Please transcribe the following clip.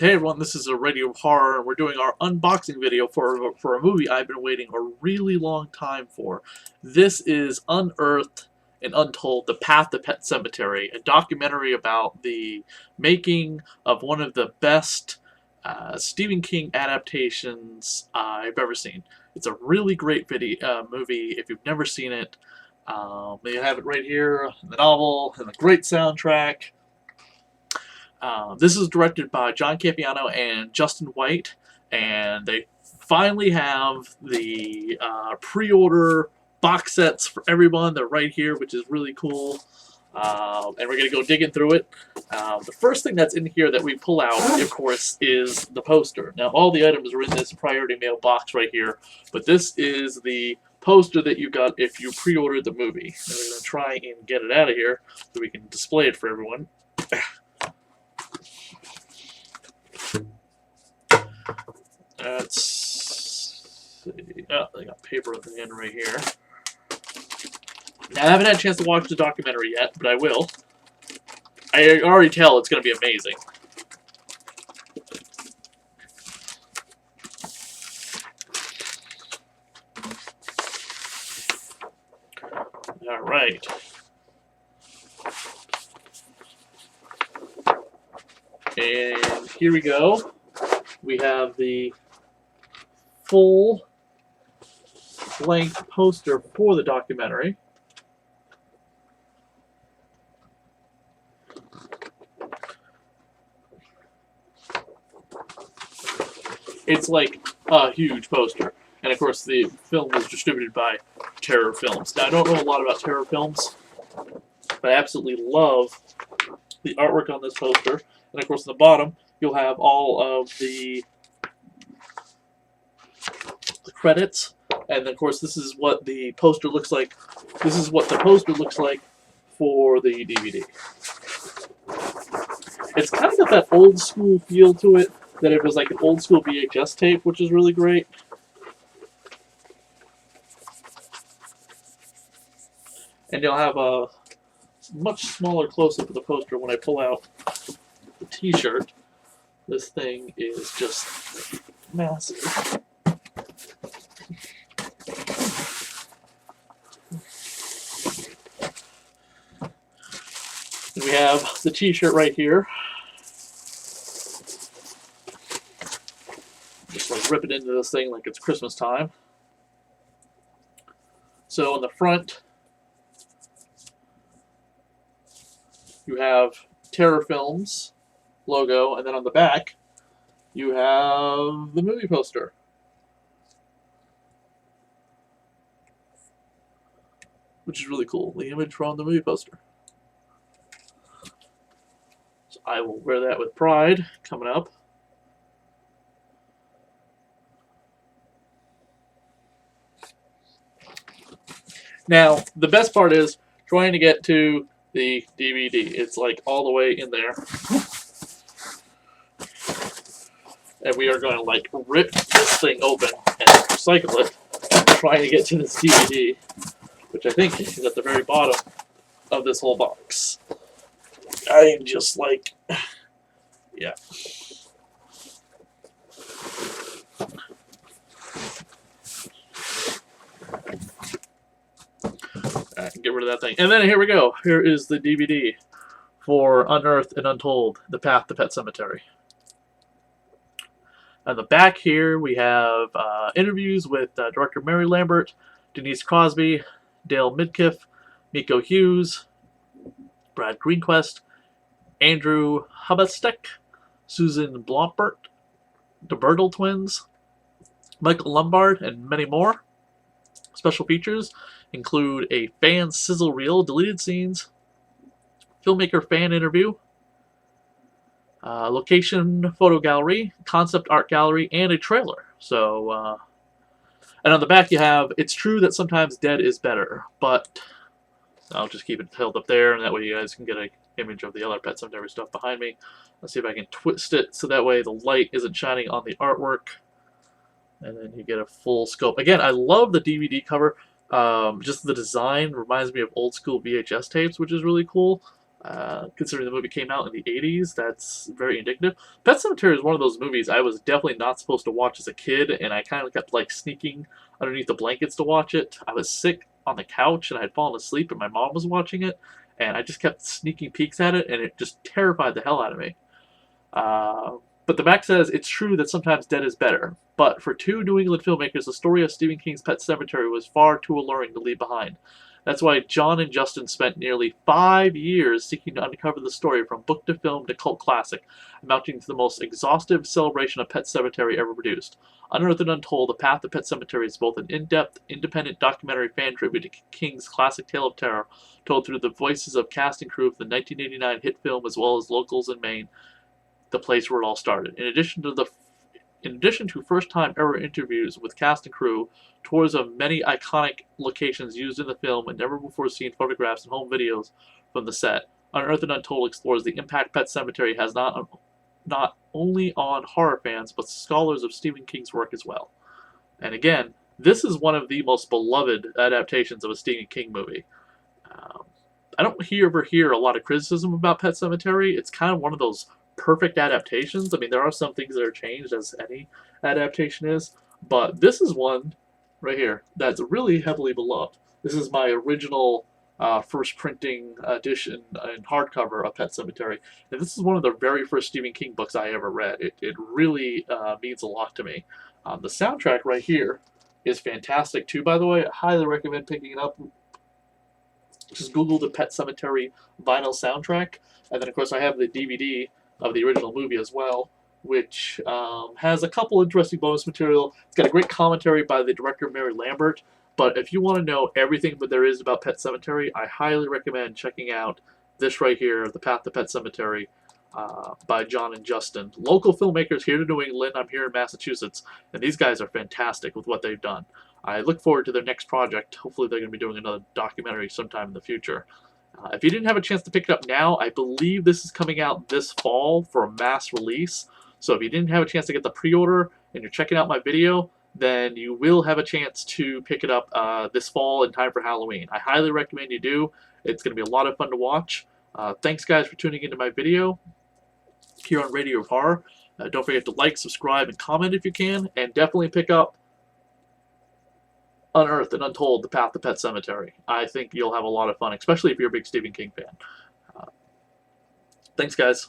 Hey everyone, this is a Radio Horror, and we're doing our unboxing video for a movie I've been waiting a really long time for. This is Unearthed and Untold, The Path to Pet Cemetery, a documentary about the making of one of the best Stephen King adaptations I've ever seen. It's a really great movie if you've never seen it. You have it right here, the novel, and the great soundtrack. This is directed by John Campiano and Justin White, and they finally have the pre-order box sets for everyone. They're right here, which is really cool. And we're going to go digging through it. The first thing that's in here that we pull out, of course, is the poster. Now, all the items are in this priority mail box right here, but this is the poster that you got if you pre-ordered the movie. And we're going to try and get it out of here so we can display it for everyone. Let's see. Oh, they got paper at the end right here. Now, I haven't had a chance to watch the documentary yet, but I will. I already tell it's going to be amazing. All right. And here we go. We have the full length poster for the documentary. It's like a huge poster. And of course the film was distributed by Terror Films. Now I don't know a lot about Terror Films, but I absolutely love the artwork on this poster. And of course on the bottom you'll have all of the credits, and of course this is what the poster looks like. This is what the poster looks like for the DVD. It's kind of got that old school feel to it, that it was like an old school VHS tape, which is really great. And you'll have a much smaller close-up of the poster when I pull out the t-shirt. This thing is just massive. And we have the t-shirt right here. Just like rip it into this thing like it's Christmas time. So on the front, you have Terror Films logo, and then on the back, you have the movie poster. Which is really cool, the image from the movie poster. So I will wear that with pride coming up. Now, the best part is trying to get to the DVD. It's like all the way in there. And we are going to like rip this thing open and recycle it, trying to get to this DVD, which I think is at the very bottom of this whole box. I am just like, yeah. Get rid of that thing. And then here we go. Here is the DVD for Unearthed and Untold, The Path to Pet Cemetery. On the back here, we have interviews with director Mary Lambert, Denise Crosby, Dale Midkiff, Miko Hughes, Brad Greenquist, Andrew Hubastek, Susan Blompert, the Bertle twins, Michael Lombard, and many more. Special features include a fan sizzle reel, deleted scenes, filmmaker fan interview, location photo gallery, concept art gallery, and a trailer. So, and on the back you have, it's true that sometimes dead is better, but I'll just keep it held up there, and that way you guys can get an image of the other Pet Sematary stuff behind me. Let's see if I can twist it so that way the light isn't shining on the artwork. And then you get a full scope. Again, I love the DVD cover. Just the design reminds me of old school VHS tapes, which is really cool. Considering the movie came out in the 80s, that's very indicative. Pet Sematary is one of those movies I was definitely not supposed to watch as a kid, and I kind of kept like sneaking underneath the blankets to watch it. I was sick on the couch and I had fallen asleep, and my mom was watching it, and I just kept sneaking peeks at it, and it just terrified the hell out of me. Uh, but the back says it's true that sometimes dead is better. But for two New England filmmakers, the story of Stephen King's Pet Sematary was far too alluring to leave behind. That's why John and Justin spent nearly 5 years seeking to uncover the story from book to film to cult classic, amounting to the most exhaustive celebration of Pet Sematary ever produced. Unearthed and Untold, The Path to Pet Sematary is both an in-depth, independent documentary fan tribute to King's classic tale of terror, told through the voices of cast and crew of the 1989 hit film as well as locals in Maine, the place where it all started. In addition to first-time ever interviews with cast and crew, tours of many iconic locations used in the film, and never-before-seen photographs and home videos from the set, Unearthed and Untold explores the impact Pet Sematary has not only on horror fans, but scholars of Stephen King's work as well. And again, this is one of the most beloved adaptations of a Stephen King movie. Um, I don't ever hear a lot of criticism about Pet Sematary. It's kind of one of those perfect adaptations. I mean, there are some things that are changed, as any adaptation is, but this is one right here that's really heavily beloved. This is my original first printing edition in hardcover of Pet Sematary, and this is one of the very first Stephen King books I ever read. It really means a lot to me. The soundtrack right here is fantastic too, by the way. I highly recommend picking it up. Just Google the Pet Sematary vinyl soundtrack, and then of course I have the DVD of the original movie as well, which has a couple interesting bonus material. It's got a great commentary by the director Mary Lambert. But if you want to know everything that there is about Pet Sematary, I highly recommend checking out this right here, The Path to Pet Sematary, by John and Justin. Local filmmakers here to New England. I'm here in Massachusetts, and these guys are fantastic with what they've done. I look forward to their next project. Hopefully they're going to be doing another documentary sometime in the future. If you didn't have a chance to pick it up now, I believe this is coming out this fall for a mass release. So if you didn't have a chance to get the pre-order and you're checking out my video, then you will have a chance to pick it up this fall in time for Halloween. I highly recommend you do. It's going to be a lot of fun to watch. Thanks, guys, for tuning into my video here on Radio of Horror. Don't forget to like, subscribe, and comment if you can. And definitely pick up Unearthed and Untold, The Path to Pet Sematary. I think you'll have a lot of fun, especially if you're a big Stephen King fan. Thanks, guys.